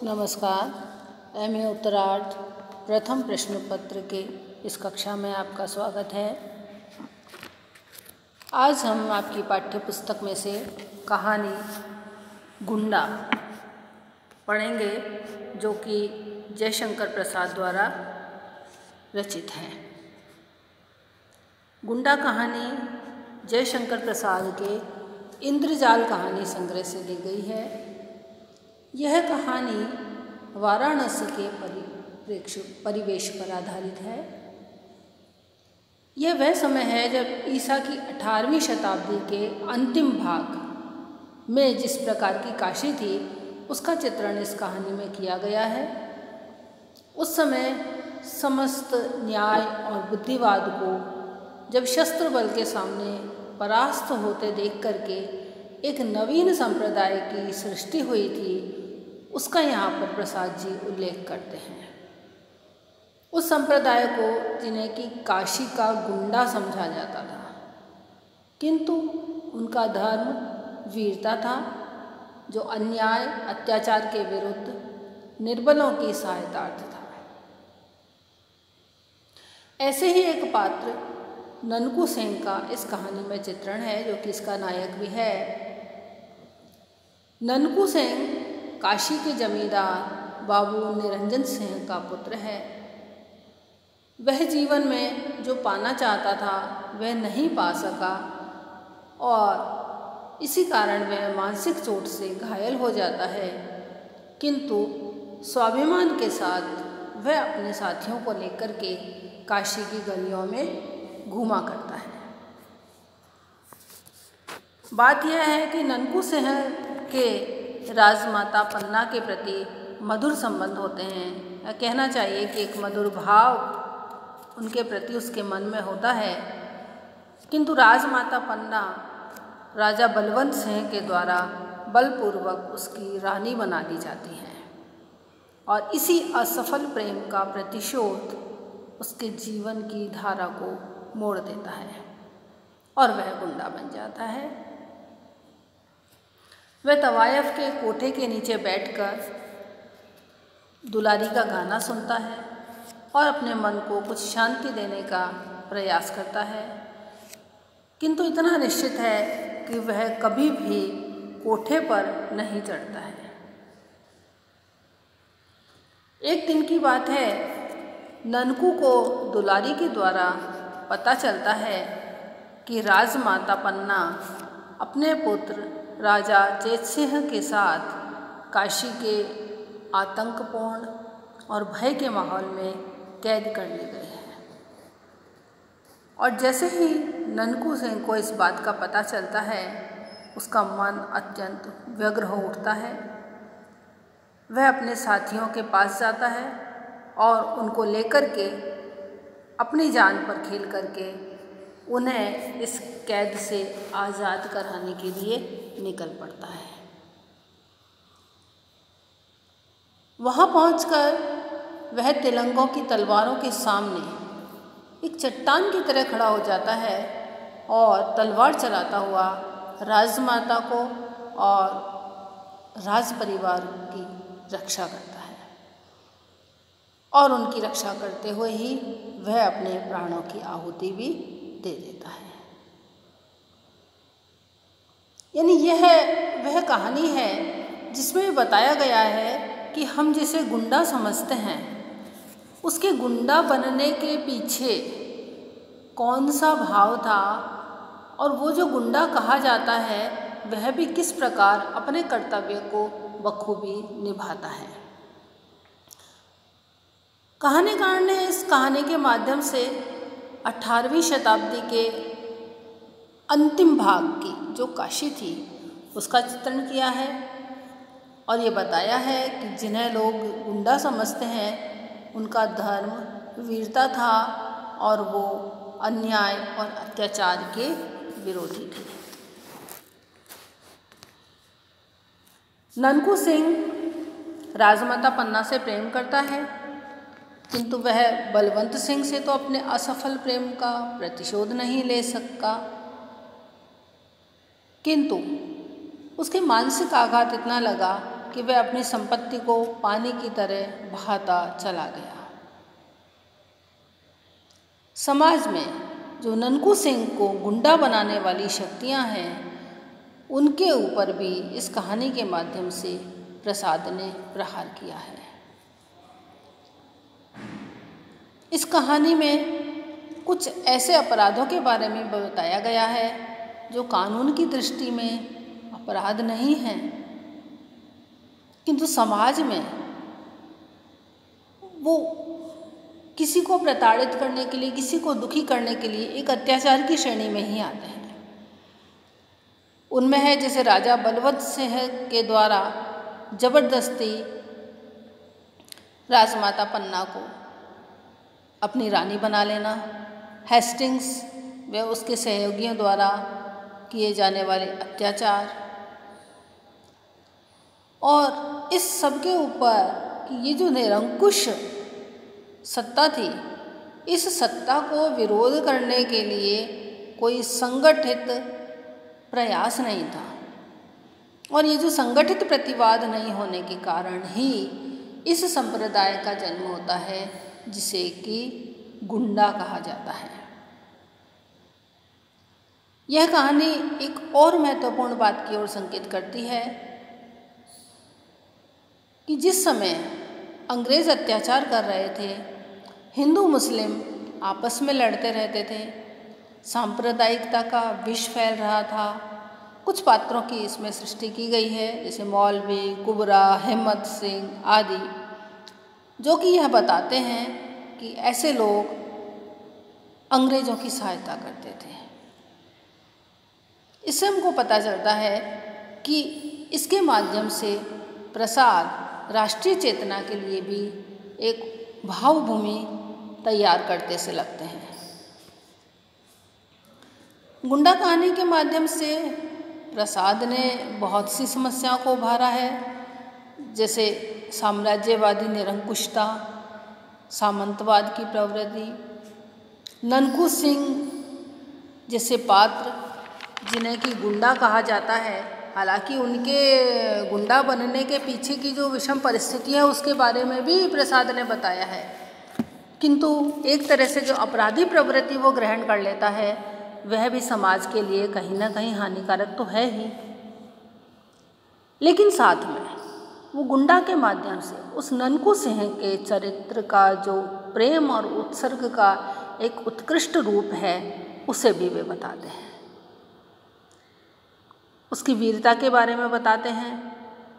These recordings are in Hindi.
नमस्कार। MA उत्तरार्ध प्रथम प्रश्न पत्र के इस कक्षा में आपका स्वागत है। आज हम आपकी पाठ्य पुस्तक में से कहानी गुंडा पढ़ेंगे, जो कि जयशंकर प्रसाद द्वारा रचित है। गुंडा कहानी जयशंकर प्रसाद के इंद्रजाल कहानी संग्रह से ली गई है। यह कहानी वाराणसी के परिवेश पर आधारित है। यह वह समय है जब ईसा की 18वीं शताब्दी के अंतिम भाग में जिस प्रकार की काशी थी, उसका चित्रण इस कहानी में किया गया है। उस समय समस्त न्याय और बुद्धिवाद को जब शस्त्र बल के सामने परास्त होते देख करके एक नवीन संप्रदाय की सृष्टि हुई थी, उसका यहाँ पर प्रसाद जी उल्लेख करते हैं। उस संप्रदाय को जिन्हें कि काशी का गुंडा समझा जाता था, किंतु उनका धर्म वीरता था, जो अन्याय अत्याचार के विरुद्ध निर्बलों की सहायतार्थ था। ऐसे ही एक पात्र ननकू सेन का इस कहानी में चित्रण है, जो कि इसका नायक भी है। ननकू सेन काशी के जमींदार बाबू निरंजन सिंह का पुत्र है। वह जीवन में जो पाना चाहता था वह नहीं पा सका और इसी कारण वह मानसिक चोट से घायल हो जाता है, किंतु स्वाभिमान के साथ वह अपने साथियों को लेकर के काशी की गलियों में घूमा करता है। बात यह है कि ननकू सिंह के राजमाता पन्ना के प्रति मधुर संबंध होते हैं, या कहना चाहिए कि एक मधुर भाव उनके प्रति उसके मन में होता है, किंतु राजमाता पन्ना राजा बलवंत सिंह के द्वारा बलपूर्वक उसकी रानी बना दी जाती हैं और इसी असफल प्रेम का प्रतिशोध उसके जीवन की धारा को मोड़ देता है और वह गुंडा बन जाता है। वह तवायफ के कोठे के नीचे बैठकर दुलारी का गाना सुनता है और अपने मन को कुछ शांति देने का प्रयास करता है, किंतु इतना निश्चित है कि वह कभी भी कोठे पर नहीं चढ़ता है। एक दिन की बात है, ननकू को दुलारी के द्वारा पता चलता है कि राजमाता पन्ना अपने पुत्र राजा चेतसिंह के साथ काशी के आतंकपूर्ण और भय के माहौल में कैद कर ली गई है। और जैसे ही ननकू सिंह को इस बात का पता चलता है, उसका मन अत्यंत व्यग्र हो उठता है। वह अपने साथियों के पास जाता है और उनको लेकर के अपनी जान पर खेल करके उन्हें इस कैद से आज़ाद कराने के लिए निकल पड़ता है। वहाँ पहुंचकर वह तिलंगों की तलवारों के सामने एक चट्टान की तरह खड़ा हो जाता है और तलवार चलाता हुआ राजमाता को और राज परिवार की रक्षा करता है और उनकी रक्षा करते हुए ही वह अपने प्राणों की आहुति भी दे देता है। यानी यह वह कहानी है जिसमें बताया गया है कि हम जिसे गुंडा समझते हैं, उसके गुंडा बनने के पीछे कौन सा भाव था और वो जो गुंडा कहा जाता है वह भी किस प्रकार अपने कर्तव्य को बखूबी निभाता है। कहानीकार ने इस कहानी के माध्यम से 18वीं शताब्दी के अंतिम भाग की जो काशी थी उसका चित्रण किया है और ये बताया है कि जिन्हें लोग गुंडा समझते हैं उनका धर्म वीरता था और वो अन्याय और अत्याचार के विरोधी थे। ननकू सिंह राजमाता पन्ना से प्रेम करता है, किंतु वह बलवंत सिंह से तो अपने असफल प्रेम का प्रतिशोध नहीं ले सका, किंतु उसके मानसिक आघात इतना लगा कि वह अपनी संपत्ति को पानी की तरह बहाता चला गया। समाज में जो ननकू सिंह को गुंडा बनाने वाली शक्तियां हैं, उनके ऊपर भी इस कहानी के माध्यम से प्रसाद ने प्रहार किया है। इस कहानी में कुछ ऐसे अपराधों के बारे में बताया गया है जो कानून की दृष्टि में अपराध नहीं हैं, किंतु समाज में वो किसी को प्रताड़ित करने के लिए, किसी को दुखी करने के लिए एक अत्याचार की श्रेणी में ही आते हैं। उनमें है जैसे राजा बलवंत सिंह के द्वारा जबरदस्ती राजमाता पन्ना को अपनी रानी बना लेना, हेस्टिंग्स व उसके सहयोगियों द्वारा किए जाने वाले अत्याचार, और इस सब के ऊपर कि ये जो निरंकुश सत्ता थी, इस सत्ता को विरोध करने के लिए कोई संगठित प्रयास नहीं था, और ये जो संगठित प्रतिवाद नहीं होने के कारण ही इस संप्रदाय का जन्म होता है जिसे कि गुंडा कहा जाता है। यह कहानी एक और महत्वपूर्ण बात की ओर संकेत करती है कि जिस समय अंग्रेज़ अत्याचार कर रहे थे, हिंदू मुस्लिम आपस में लड़ते रहते थे, सांप्रदायिकता का विष फैल रहा था। कुछ पात्रों की इसमें सृष्टि की गई है जैसे मौलवी, कुबरा, हिम्मत सिंह आदि, जो कि यह बताते हैं कि ऐसे लोग अंग्रेज़ों की सहायता करते थे। इससे हमको पता चलता है कि इसके माध्यम से प्रसाद राष्ट्रीय चेतना के लिए भी एक भावभूमि तैयार करते से लगते हैं। गुंडा कहानी के माध्यम से प्रसाद ने बहुत सी समस्याओं को उभारा है, जैसे साम्राज्यवादी निरंकुशता, सामंतवाद की प्रवृत्ति, ननकू सिंह जैसे पात्र जिन्हें कि गुंडा कहा जाता है। हालांकि उनके गुंडा बनने के पीछे की जो विषम परिस्थिति है उसके बारे में भी प्रसाद ने बताया है, किंतु एक तरह से जो अपराधी प्रवृत्ति वो ग्रहण कर लेता है वह भी समाज के लिए कहीं ना कहीं हानिकारक तो है ही, लेकिन साथ में वो गुंडा के माध्यम से उस ननकू सिंह के चरित्र का जो प्रेम और उत्सर्ग का एक उत्कृष्ट रूप है उसे भी वे बताते हैं। उसकी वीरता के बारे में बताते हैं,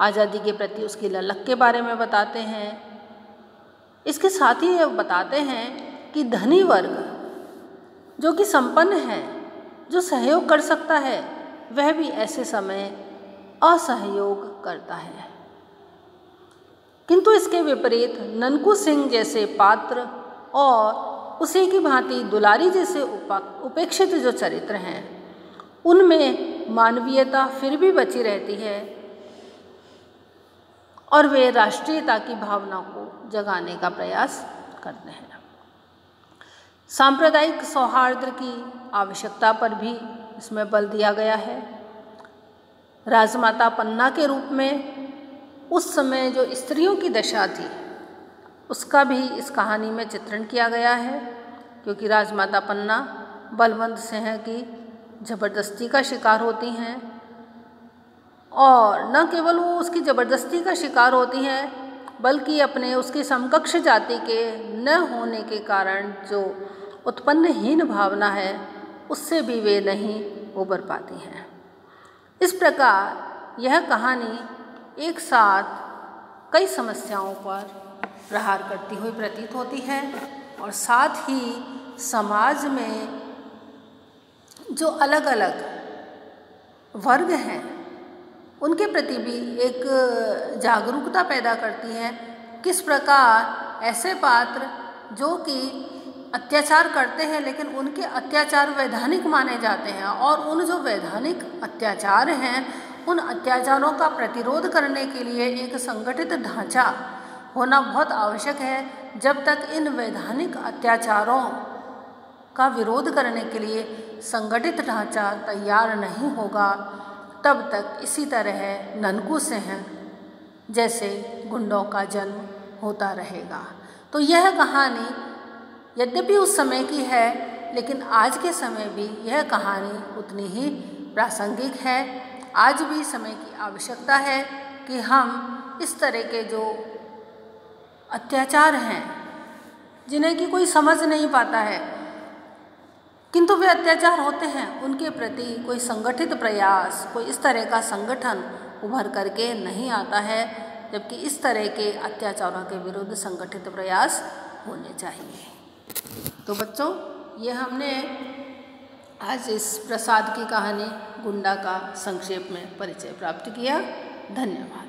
आज़ादी के प्रति उसकी ललक के बारे में बताते हैं। इसके साथ ही ये बताते हैं कि धनी वर्ग जो कि संपन्न है, जो सहयोग कर सकता है, वह भी ऐसे समय असहयोग करता है। किंतु इसके विपरीत ननकू सिंह जैसे पात्र और उसी की भांति दुलारी जैसे उपेक्षित जो चरित्र हैं, उनमें मानवीयता फिर भी बची रहती है और वे राष्ट्रीयता की भावना को जगाने का प्रयास करते हैं। सांप्रदायिक सौहार्द की आवश्यकता पर भी इसमें बल दिया गया है। राजमाता पन्ना के रूप में उस समय जो स्त्रियों की दशा थी उसका भी इस कहानी में चित्रण किया गया है, क्योंकि राजमाता पन्ना बलवंत सिंह की ज़बरदस्ती का शिकार होती हैं, और न केवल वो उसकी ज़बरदस्ती का शिकार होती हैं बल्कि अपने उसकी समकक्ष जाति के न होने के कारण जो उत्पन्न हीन भावना है उससे भी वे नहीं उबर पाती हैं। इस प्रकार यह कहानी एक साथ कई समस्याओं पर प्रहार करती हुई प्रतीत होती है और साथ ही समाज में जो अलग अलग वर्ग हैं उनके प्रति भी एक जागरूकता पैदा करती है। किस प्रकार ऐसे पात्र जो कि अत्याचार करते हैं लेकिन उनके अत्याचार वैधानिक माने जाते हैं, और उन जो वैधानिक अत्याचार हैं उन अत्याचारों का प्रतिरोध करने के लिए एक संगठित ढांचा होना बहुत आवश्यक है। जब तक इन वैधानिक अत्याचारों का विरोध करने के लिए संगठित ढांचा तैयार नहीं होगा, तब तक इसी तरह ननकू सिंह जैसे गुंडों का जन्म होता रहेगा। तो यह कहानी यद्यपि उस समय की है, लेकिन आज के समय भी यह कहानी उतनी ही प्रासंगिक है। आज भी समय की आवश्यकता है कि हम इस तरह के जो अत्याचार हैं, जिन्हें कि कोई समझ नहीं पाता है किंतु वे अत्याचार होते हैं, उनके प्रति कोई संगठित प्रयास, कोई इस तरह का संगठन उभर करके नहीं आता है, जबकि इस तरह के अत्याचारों के विरुद्ध संगठित प्रयास होने चाहिए। तो बच्चों, ये हमने आज इस प्रसाद की कहानी गुंडा का संक्षेप में परिचय प्राप्त किया। धन्यवाद।